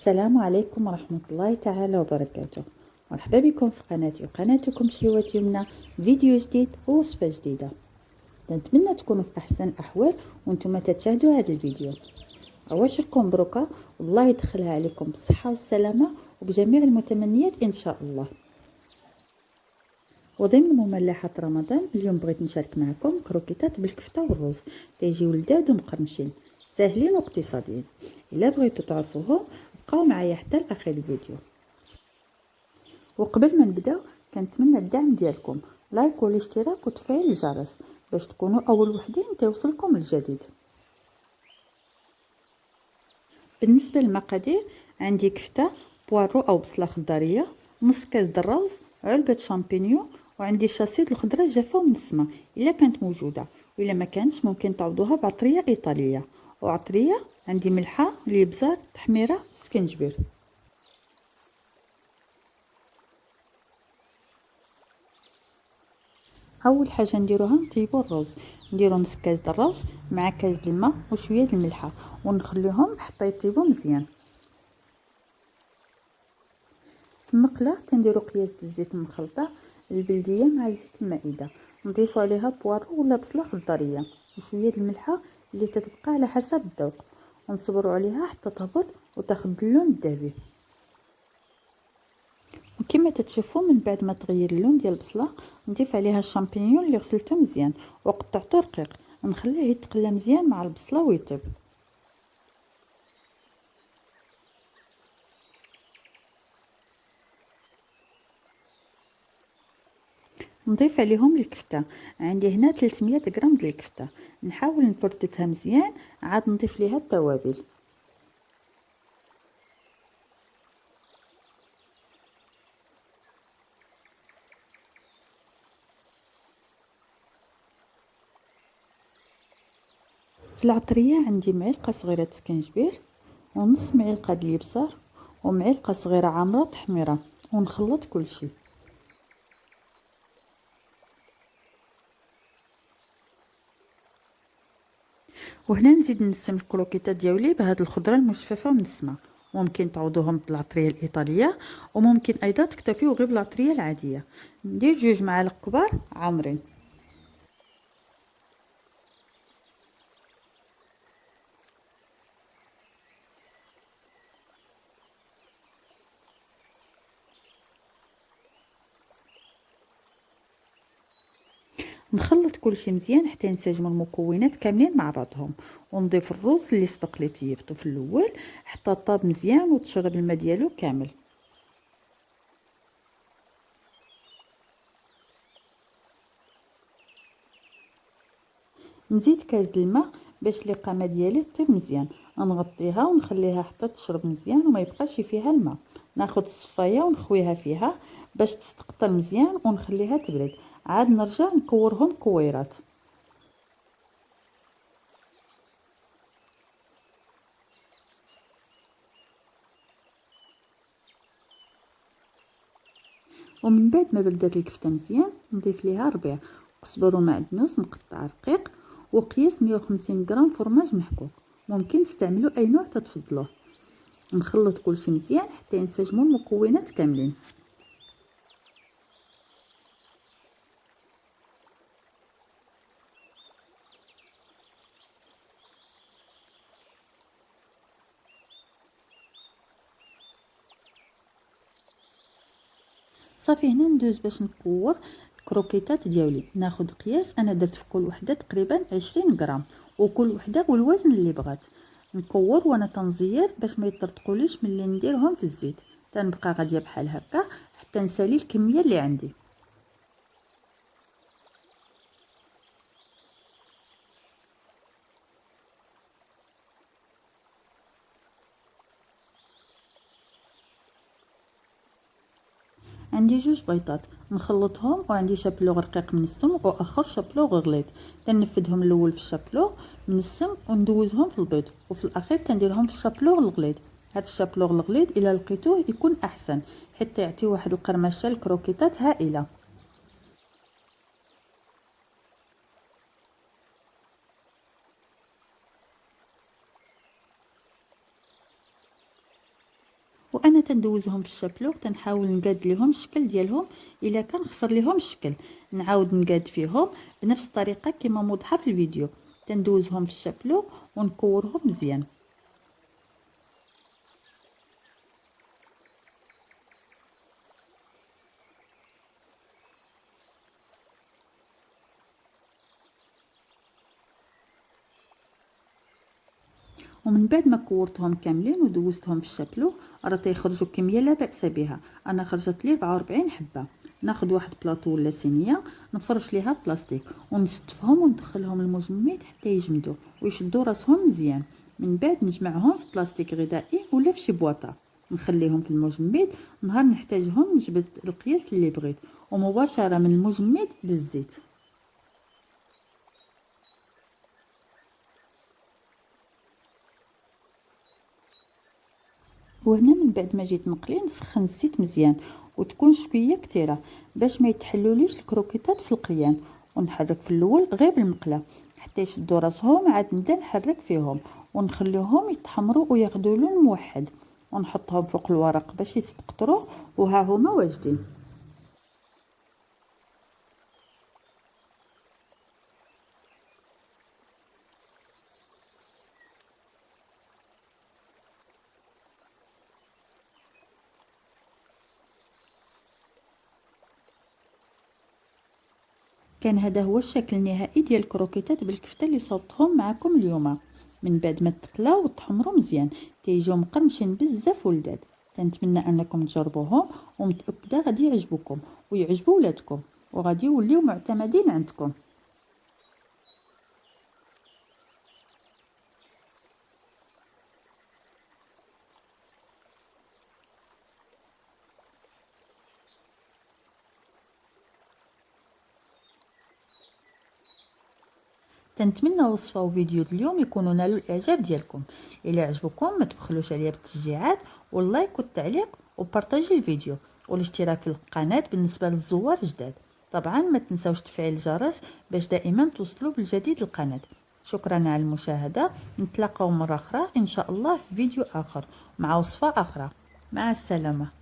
السلام عليكم ورحمة الله تعالى وبركاته. مرحبا بكم في قناتي وقناتكم شهوة يمنى، فيديو جديد ووصفة جديدة. نتمنى تكونوا في أحسن الأحوال وانتم تشاهدوا هذا الفيديو. عواشركم بروكا، والله يدخلها عليكم بالصحة والسلامة وبجميع المتمنيات إن شاء الله. وضمن مملحة رمضان اليوم بغيت نشارك معكم كروكيتات بالكفتة والرز، تيجيو لذاذ ومقرمشين ساهلين واقتصاديين. الا بغيتوا تعرفوهم بقاو معايا حتى لاخر الفيديو. وقبل ما نبداو كنتمنى الدعم ديالكم، لايك والاشتراك وتفعيل الجرس باش تكونوا اول وحدين توصلكم الجديد. بالنسبه للمقادير، عندي كفته، بوارو او بصله خضاريه، نص كاس دراوز، علبه شامبينيون، وعندي شاسيط الخضره جافه ومنسمه الا كانت موجوده، والا ما كانتش ممكن تعوضوها بعطريه ايطاليه. وعطريه عندي ملحه، الابزار، تحميره، سكنجبير. اول حاجه نديروها نطيبوا الرز. نديرو نص كاس الرز مع كاس الماء وشويه الملحه ونخليهم حتى يطيبوا مزيان. في المقله تنديرو قياس الزيت المخلطه البلديه مع زيت المائده، نضيفوا عليها بوارو ولا بصله خضاريه وشويه الملحه اللي تتبقى على حسب الذوق، ونصبروا عليها حتى تهبط وتاخذ اللون الذهبي. وكما تتشوفوا من بعد ما تغير اللون ديال البصله نضيف عليها الشامبينيون اللي غسلته مزيان وقطعته رقيق، نخليه يتقلى مزيان مع البصله ويطيب. نضيف عليهم الكفته، عندي هنا 300 غرام ديال الكفته، نحاول نفردتها مزيان، عاد نضيف ليها التوابل. في العطريه عندي معلقه صغيره سكنجبير ونص معلقه ديال الابصار ومعلقه صغيره عامره تحميره، ونخلط كل شيء. وهنا نزيد نسم الكروكيطات ديالي بهاد الخضره المجففه ومنسمه، ممكن تعوضوهم بالعطريه الايطاليه وممكن ايضا تكتفيو غير بالعطريه العاديه. ندير 2 معالق كبار عامرين. نخلط كلشي مزيان حتى ينسجموا المكونات كاملين مع بعضهم، ونضيف الرز اللي سبق لي طيبته في الاول حتى طاب مزيان وتشرب الماء ديالو كامل. نزيد كاس الماء باش القامه ديالي طيب مزيان، نغطيها ونخليها حتى تشرب مزيان وما يبقاش فيها الماء. ناخذ الصفايه ونخويها فيها باش تستقطر مزيان ونخليها تبرد، عاد نرجع نكورهم كويرات. ومن بعد ما بردت الكفته مزيان نضيف ليها ربيع، قزبر ومعدنوس مقطع رقيق، وقياس 150 غرام فرماج محكوك، ممكن تستعملوا اي نوع تتفضلوه. نخلط كلشي مزيان حتى ينسجموا المكونات كاملين. صافي هنا ندوز باش نكور الكروكيطات ديالي. ناخذ قياس، انا درت في كل وحده تقريبا 20 غرام وكل وحده والوزن اللي بغات. نكور وانا تنزير باش ما يطرطقوليش ملي نديرهم في الزيت، تنبقى غاديه بحال هكا حتى نسالي الكميه اللي عندي. عندي 2 بيضات نخلطهم، وعندي شابلوغ رقيق من السم واخر شابلوغ غليظ، تنفذهم الاول في الشابلوغ من السم وندوزهم في البيض، وفي الاخير تنديرهم في الشابلوغ الغليظ. هذا الشابلوغ الغليظ الى لقيتوه يكون احسن حتى يعطي واحد القرمشه الكروكيطات هائله. وانا تندوزهم في الشابلوغ، تنحاول نقاد ليهم الشكل ديالهم. الا كان خسر ليهم الشكل نعاود نقاد فيهم بنفس الطريقه كما موضحه في الفيديو. تندوزهم في الشابلوغ ونكورهم مزيان. ومن بعد ما كورتهم كاملين ودوزتهم في الشابلو راه تيخرجوا كميه لا باس بها. انا خرجت لي 44 حبه. ناخذ واحد بلاطو ولا صينيه نفرش ليها بلاستيك ونستفهم وندخلهم المجمد حتى يجمدوا ويشدوا راسهم مزيان. من بعد نجمعهم في بلاستيك غذائي ولا في شي بواطه، نخليهم في المجمد. نهار نحتاجهم نجبد القياس اللي بغيت ومباشره من المجمد للزيت. وهنا من بعد ما جيت نقلي نسخن الزيت مزيان وتكون شويه كثيره باش ما يتحلوليش الكروكيطات في القيان. ونحرك في الاول غير بالمقله حتى يشدوا راسهم، عاد نبدا نحرك فيهم ونخليهم يتحمروا وياخذوا لون موحد، ونحطهم فوق الورق باش يستقطروا. وها هما واجدين. كان هذا هو الشكل النهائي ديال الكروكيتات بالكفته اللي صوبتهم معكم اليوم. من بعد ما تقلاو وتحمروا مزيان تيجيو مقرمشين بزاف ولذاذ. تنتمنى انكم تجربوهم ومتاكده غادي يعجبوكم ويعجبوا ولادكم وغادي يوليو معتمدين عندكم. تنتمنى وصفه وفيديو اليوم يكونوا نالوا الاعجاب ديالكم. الى عجبكم ما تبخلوش عليا بالتشجيعات واللايك والتعليق وبارطاجي الفيديو والاشتراك في القناه بالنسبه للزوار جداد. طبعا ما تنساوش تفعيل الجرس باش دائما توصلوا بالجديد للقناه. شكرا على المشاهده. نتلاقاو مره اخرى ان شاء الله في فيديو اخر مع وصفه اخرى. مع السلامه.